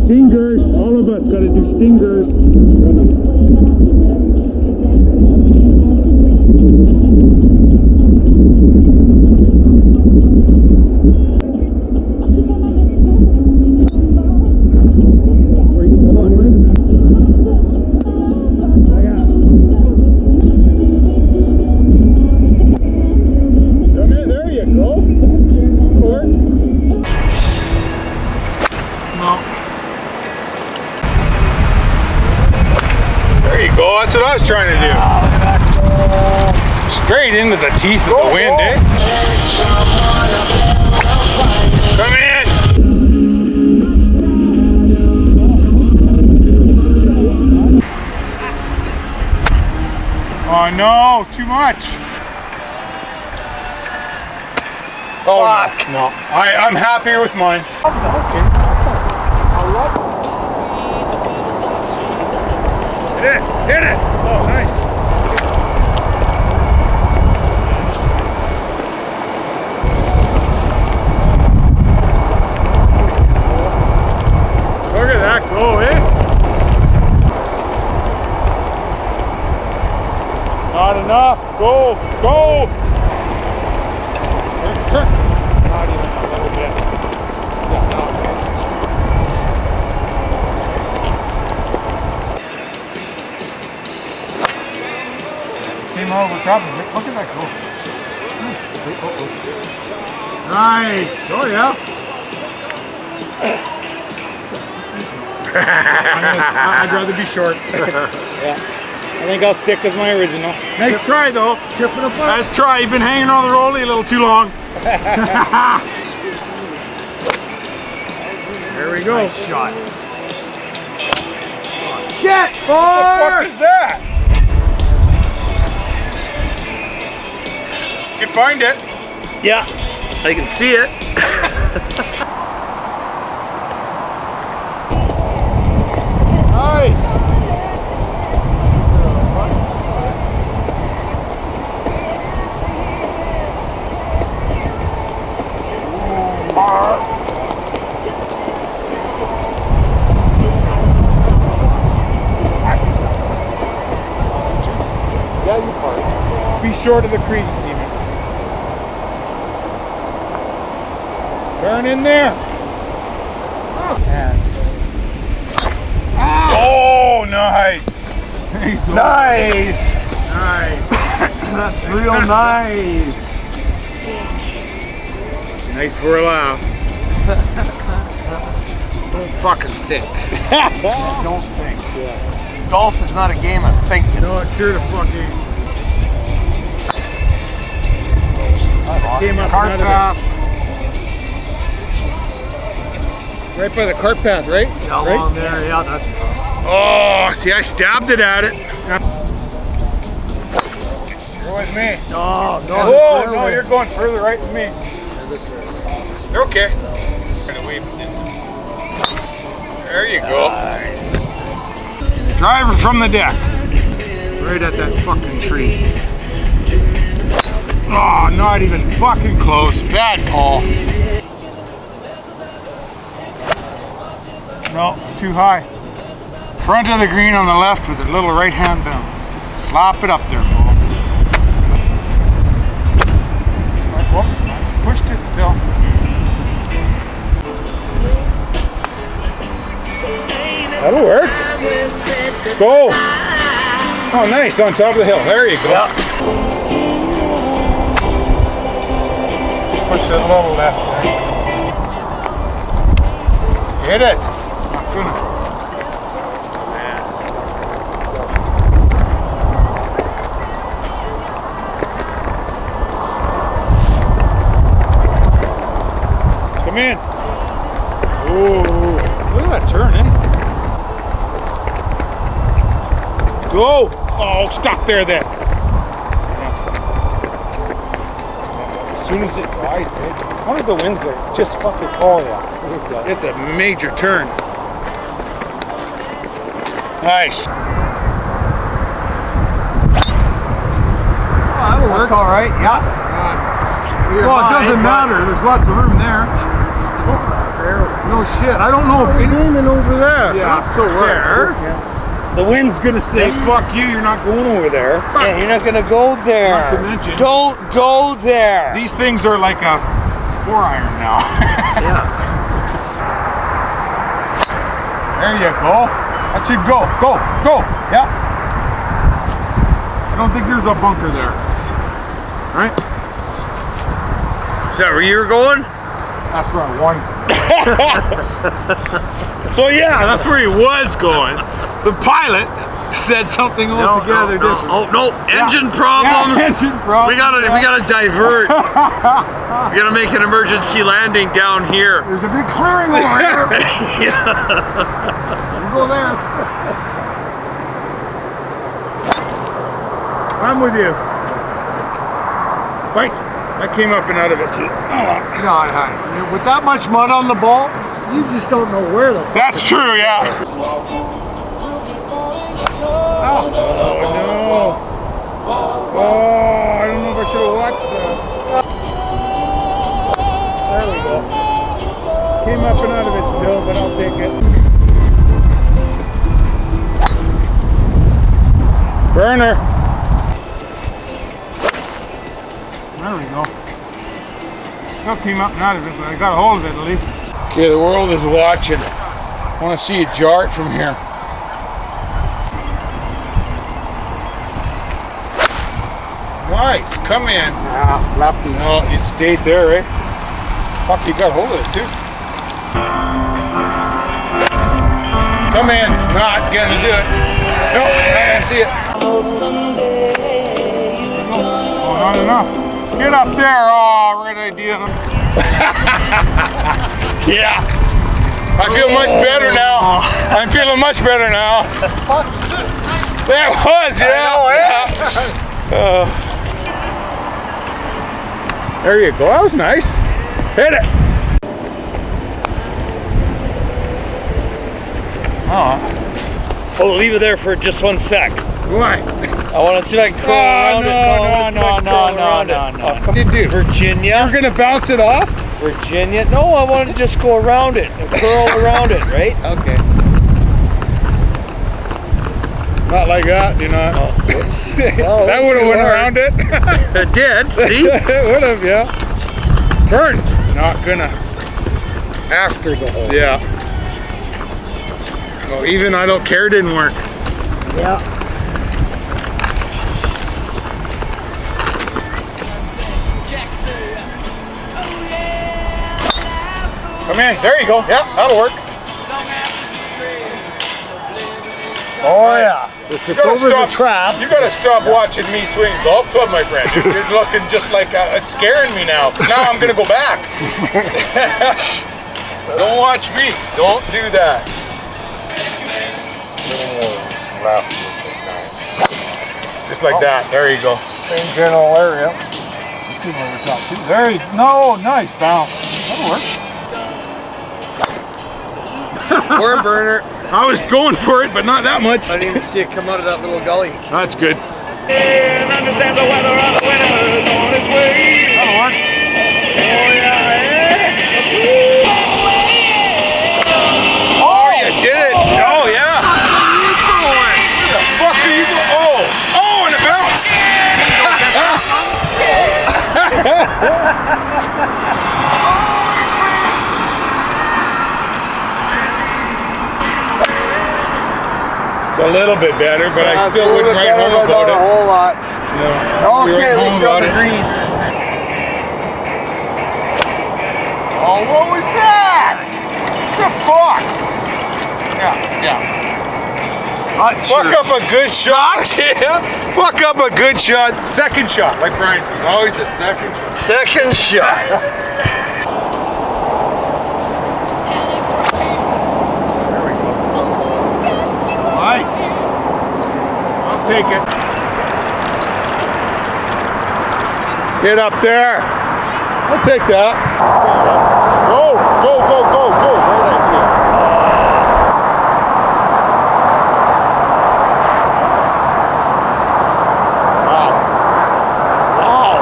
Stingers, all of us got to do stingers. That's what I was trying to do. Straight into the teeth of the wind, eh? Come in. Oh no, too much. Oh no. I'm happier with mine. Hit it! Oh, nice. Look at that go, eh? Not enough. Go, go! Turn. Not even a little bit. Same over dropping. Look at that go. Nice. Oh yeah. I'd rather be short. Yeah. I think I'll stick with my original. Nice try though. Tipping apart. Nice try. You've been hanging on the rollie a little too long. There we go. Nice shot. Oh, shit! What the fuck is that? You can find it. Yeah, I can see it. Nice. Yeah, you part. Be short of the crease, Steven. Turn in there. Oh, nice. Nice. Nice. That's real nice. Nice for a laugh. Don't fucking think. Don't think. Yeah. Golf is not a game of thinking. No, it's sure to fucking. Came up Cart path. right by the cart path, right? Yeah, right? along there. Yeah, that's. Oh, see, I stabbed it at it. You're with me. No, no. Oh, no, you're going further right than me. You're okay. There you go. Driver from the deck. Right at that fucking tree. Oh, not even fucking close. Bad Paul. No, too high. Front of the green on the left with a little right hand down. Just slap it up there, Paul. Whoop, pushed it still. That'll work. Go. Oh, nice. On top of the hill. There you go. Yeah. Push it a little left there. Hit it. Not gonna. Come in. Ooh, look at that turn, eh? Go. Oh, stop there then. As soon as it dries, how did the wind go? Just fucking, oh yeah. It's a major turn. Nice. Oh, that'll work. That's all right. Yeah. Well, it doesn't matter. There's lots of room there. No shit. I don't know if anything over there. Yeah, so there. The wind's gonna say, fuck you, you're not going over there. Yeah, you're not gonna go there. Not to mention, Don't go there. these things are like a 4-iron now. Yeah. There you go. That should go. Go. Go. Yeah. I don't think there's a bunker there. Right? Is that where you were going? That's where I won. So yeah, that's where he was going. The pilot said something altogether different. Oh no, engine problems. Yeah, engine problems. We gotta divert. We gotta make an emergency landing down here. There's a big clearing over here. Yeah. You go there. I'm with you. Right. I came up and out of it too. God, honey, with that much mud on the ball, you just don't know where the. That's true, yeah. Oh no. Oh, I don't know if I should have watched that. There we go. Came up and out of it still, but I'll take it. Burner. There we go. Still came up and out of it, but I got a hold of it at least. Okay, the world is watching. I want to see a jar from here. Nice, come in. Ah, lucky. No, it stayed there, eh? Fuck, you got hold of it too. Come in, not gonna do it. No, I didn't see it. Oh, not enough. Get up there. Oh, right idea. Yeah. I feel much better now. I'm feeling much better now. That was, yeah. There you go. That was nice. Hit it. Oh, leave it there for just 1 sec. Why? I want to see if I can curl around it. No. What did you do? Virginia. You're gonna bounce it off? Virginia. No, I wanted to just go around it and curl around it, right? Okay. Not like that, you know. Oh, That would have went around it. It did. See? It would have, yeah. Turned. Not gonna. After the hole. Yeah. Oh, even I don't care didn't work. Yeah. Come in. There you go. Yeah, that'll work. Oh yeah. If it's over the trap. You gotta stop watching me swing golf club, my friend. You're looking just like it's scaring me now. Now I'm gonna go back. Don't watch me. Don't do that. Just like that. There you go. Same general area. There you go. No, nice bounce. That'll work. Or a burner. I was going for it, but not that much. I didn't even see it come out of that little gully. That's good. And understands the weather of the winter on its way. That'll work. Oh, you did it. Oh, yeah. Where the fuck are you doing? Oh, and a bounce. It's a little bit better, but I still wouldn't write home about it. A whole lot. No, you write home about it. Oh, what was that? What the fuck? Yeah. Fuck up a good shot. Yeah. Fuck up a good shot. Second shot, like Brian says, always a second shot. Second shot. I'll take it. Get up there. I'll take that. Go. Right at you. Wow.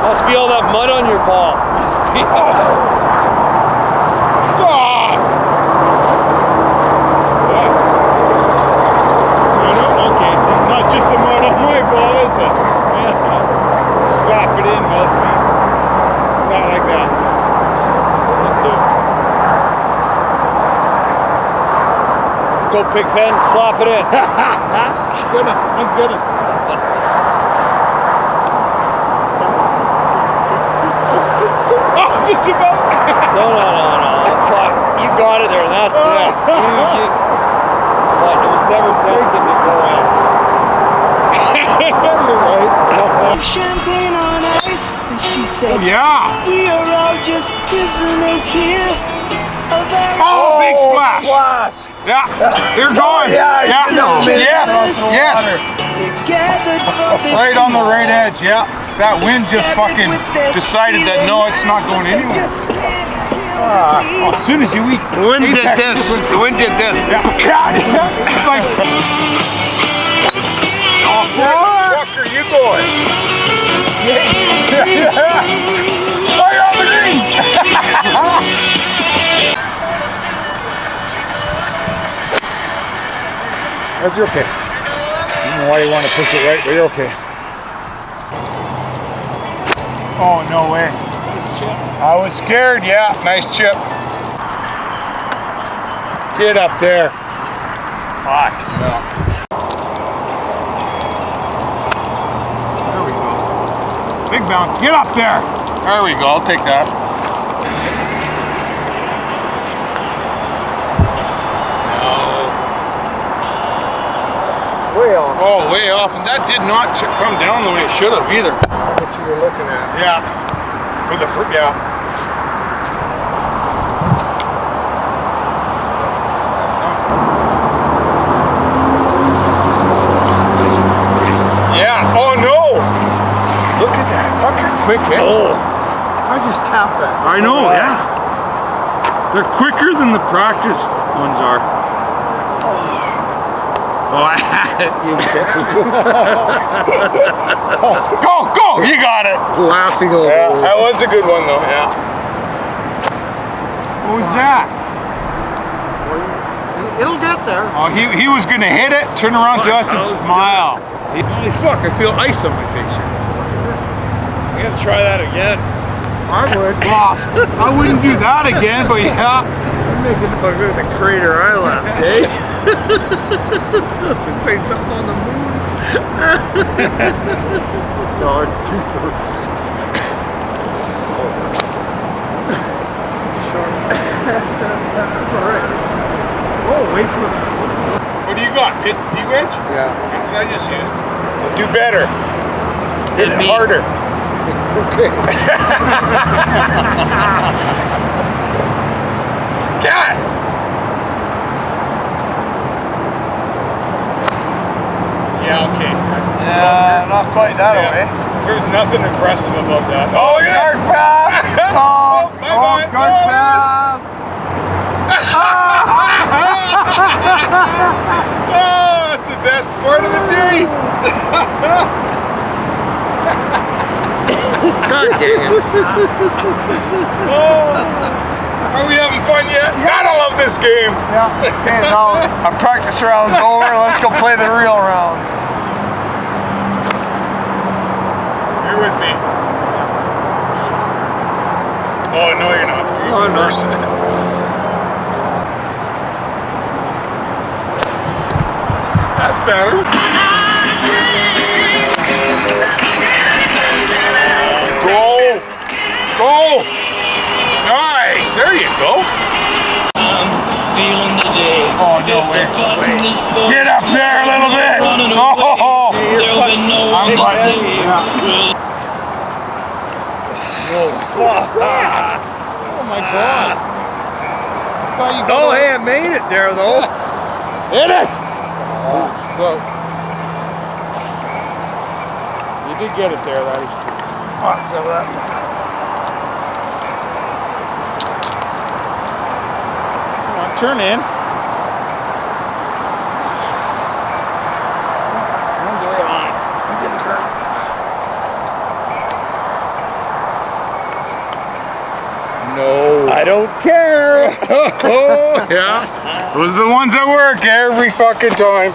Must be all that mud on your ball. Stop. go, Pigpen. Slap it in. I'm gonna. Oh, just about. No. You got it there. That's it. But it was never destined to go in. Champagne on ice, and she said, Yeah. we are all just prisoners here. Oh, big splash. Yeah. They're going. Yeah. Yes. Right on the right edge. Yeah. That wind just fucking decided that no, it's not going anywhere. As soon as you eat. The wind did this. The wind did this. Yeah. It's like. Oh, where the fuck are you going? Right on the green. That's okay. I don't know why you want to push it right, but you're okay. Oh, no way. I was scared, yeah. Nice chip. Get up there. Hot. There we go. Big bounce. Get up there. There we go. I'll take that. Way off. Oh, way off. And that did not come down the way it should have either. What you were looking at. Yeah. For the fruit, yeah. Yeah. Oh, no. Look at that. Fucking quick hit. Oh. I just tapped that. I know, yeah. They're quicker than the practice ones are. Oh, I had it. Go! You got it. Laughing over. Yeah, that was a good one though. Yeah. What was that? It'll get there. Oh, he was gonna hit it, turn around to us and smile. Holy fuck! I feel ice on my face here. I'm gonna try that again. I would. Well, I wouldn't do that again, but yeah. I'm making look at the crater I left, eh? Say something on the moon. No, it's deeper. Oh, wait for it. What do you got? Pit wedge? Yeah. That's what I just used. I'll do better. Hit it me. harder. Okay. Cat! Yeah, okay. That's Not quite that way. There's nothing impressive about that. Oh, look at that! Oh, bye-bye. Oh, that's the best part of the day. God damn it. Are we having fun yet? Gotta love this game. Yeah. Okay, now our practice round's over. Let's go play the real round. You're with me. Oh, no, you're not. You're reverse it. That's better. Go! Nice! There you go. Oh, no way. Get up there a little bit. Oh, I'm buddy. Oh my God. Oh, hey, I made it there though. Hit it! Well, you did get it there, that is true. Let's have that. Come on, turn in. No. I don't care. Yeah. Those are the ones that work every fucking time.